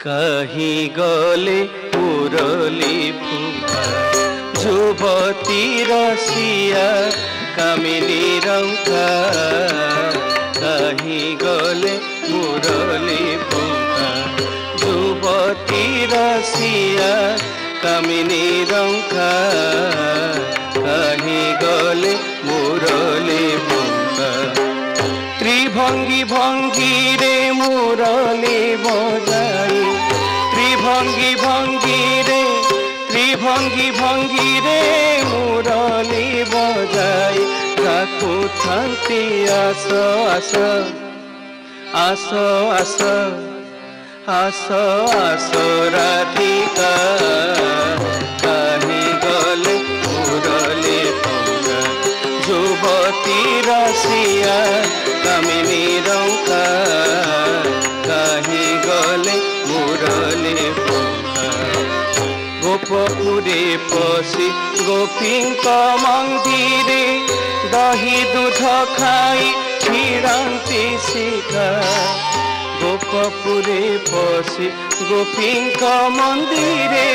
कही गले मुरली फुफा युवती रसिया कामिनी रंका कही गले मुरली फुफा युवती रसिया कामिनी रंका कही गले मुरली फुफा त्रिभंगी भंगी रे मुरली बजाई त्रिभंगी भंगी रे मुरली बजाई काकू थांती आस आस आस आस आस आस राधिका कही गले मुरली फुफा युवती रसिया कामिनी रंका कही गले मुरली फुफा गोपपुरे पशि गोपींक मंदिरे दही दूध खाई छिड़ांती शिखा गोपपुरे पशि गोपींक मंदिरे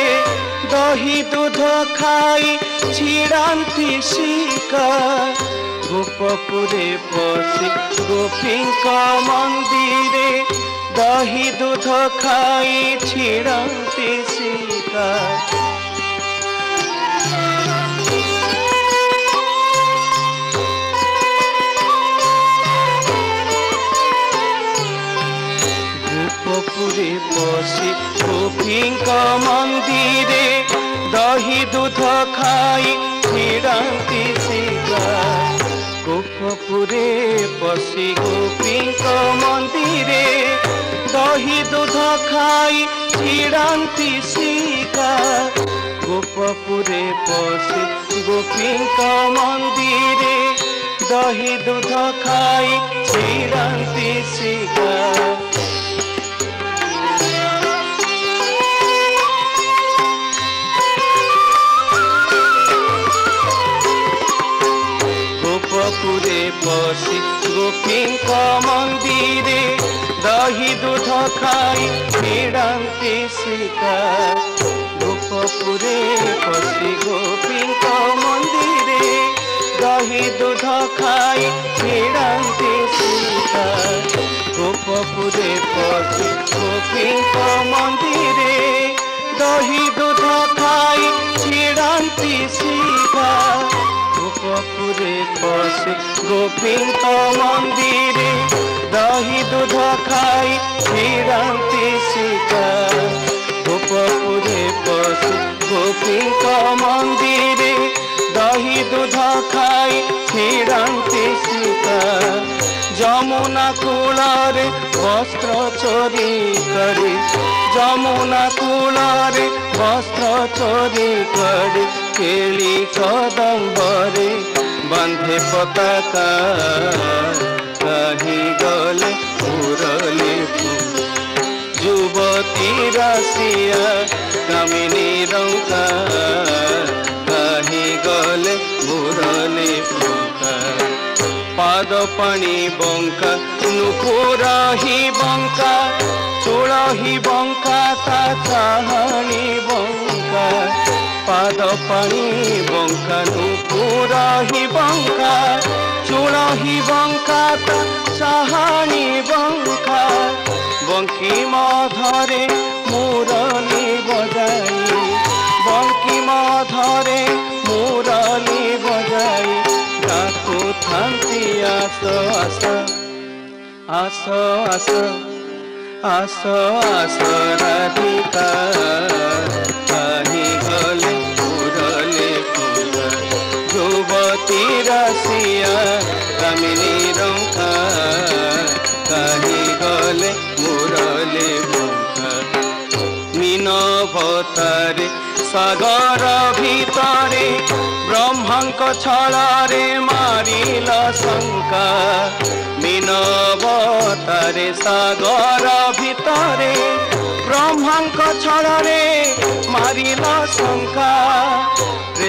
दही दूध खाई छिड़ांती शिखा गोपपुरे पशि गोपींक मंदिरे दही दूध खाई छिड़ांती शिखा गोपपुरे पशि गोपींक मंदिरे दही दूध खाई छिड़ांती शिखा गोपपुरे पशि गोपींक मंदिरे दही दूध खाई छिड़ांती शिखा गोपपुरे पशि गोपींक मंदिरे दही दूध खाई छिड़ांती शिखा गोपपुरे पशि गोपींक मंदिरे दही दूध खाई छिड़ांती शिखा गोपपुरे पशि गोपींक मंदिरे दही दूध खाई छिड़ांती शिखा गोपपुरे पशि गोपींक मंदिरे दही दूध खाई छिड़ांती शिखा गोपपुरे पशि गोपींक मंदिरे दही दूध खाई छिड़ांती शिखा गोपपुरे पशि गोपींक मंदिरे दही दूध खाई छिड़ांती शिखा जमुना कूलरे वस्त्र चोरी करी जमुना कूलरे वस्त्र चोरी करी केली कदम्बरे बंधे पताका कही गले मुरली फुफा युवती रसिया कामिनी रंका कही गले मुरली फुफा पाद पानी बंका नुपुरा ही बंका चूड़ ही बंका ता चाहनी बंका पाद पानी बंका नुपुरा ही बंका चूड़ ही बंका ता चाहनी बंका बंकी मधरे मुरली बजाई बंकी मधरे मुरली बजाई काकू थांती आस आस आस आस आस आस राधिका कही गले मुरली फुफा युवती रसिया कामिनी रंका कही गले मुरली फुफा मीनवतारे सागर भितरे ब्रह्मांक छलारे मारिल शंका मीनवतारे सागर भितरे ब्रह्मांक छलारे मारिल शंका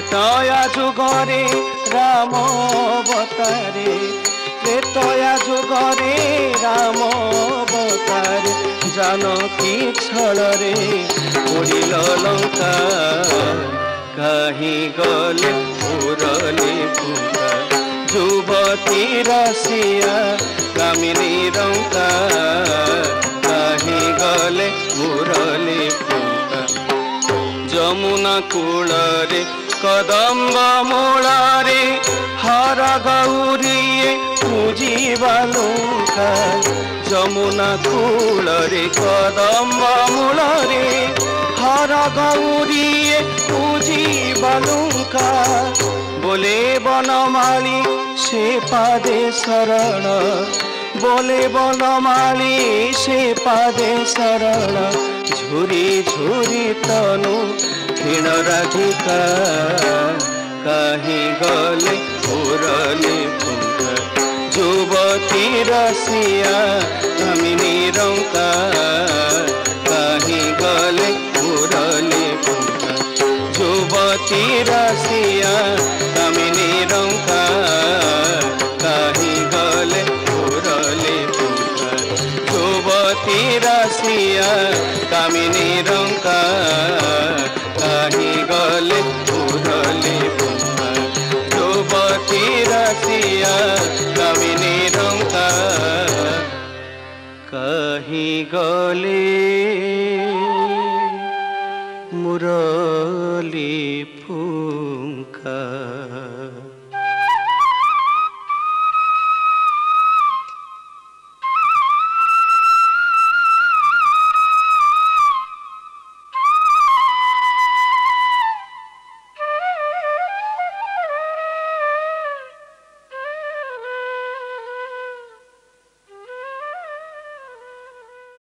ত্রেতয়া যুগরে রাম অবতারে ত্রেতয়া যুগরে রাম অবতারে জানকী ছଳରେ পড়িল লঙ্কা কাহি গলে মুরলি ফুঙ্কা যুবতী রসিয়া কামিনী রঙ্কা কাহি গলে মুরলি ফুঙ্কা যমুনা কূଳରେ কদম্ব মূଳରେ হর গৌরীয়ে পুজিবা লঙ্কা যমুনা কূଳରେ কদম্ব মূଳରେ হর গৌরীয়ে পুজিবা লঙ্কা বলে বনমালী সে পাদে শরণ বলে বনমালী সে পাদে শরণ ঝুরি ঝুরি তনু ক্ষীণ রাধিকা কাহি গলে মুরলি ফুঙ্কা যুবতী রসিয়া কামিনী রঙ্কা কাহি গলে মুরলি ফুঙ্কা যুবতী রসিয়া কামিনী রঙ্কা কাহি গলে মুরলি ফুঙ্কা যুবতী রসিয়া কামিনী রঙ্কা কাহি গলে মুরলি ফুঙ্কা যুবতী রসিয়া কামিনী রঙ্কা কাহি গলে মুরলি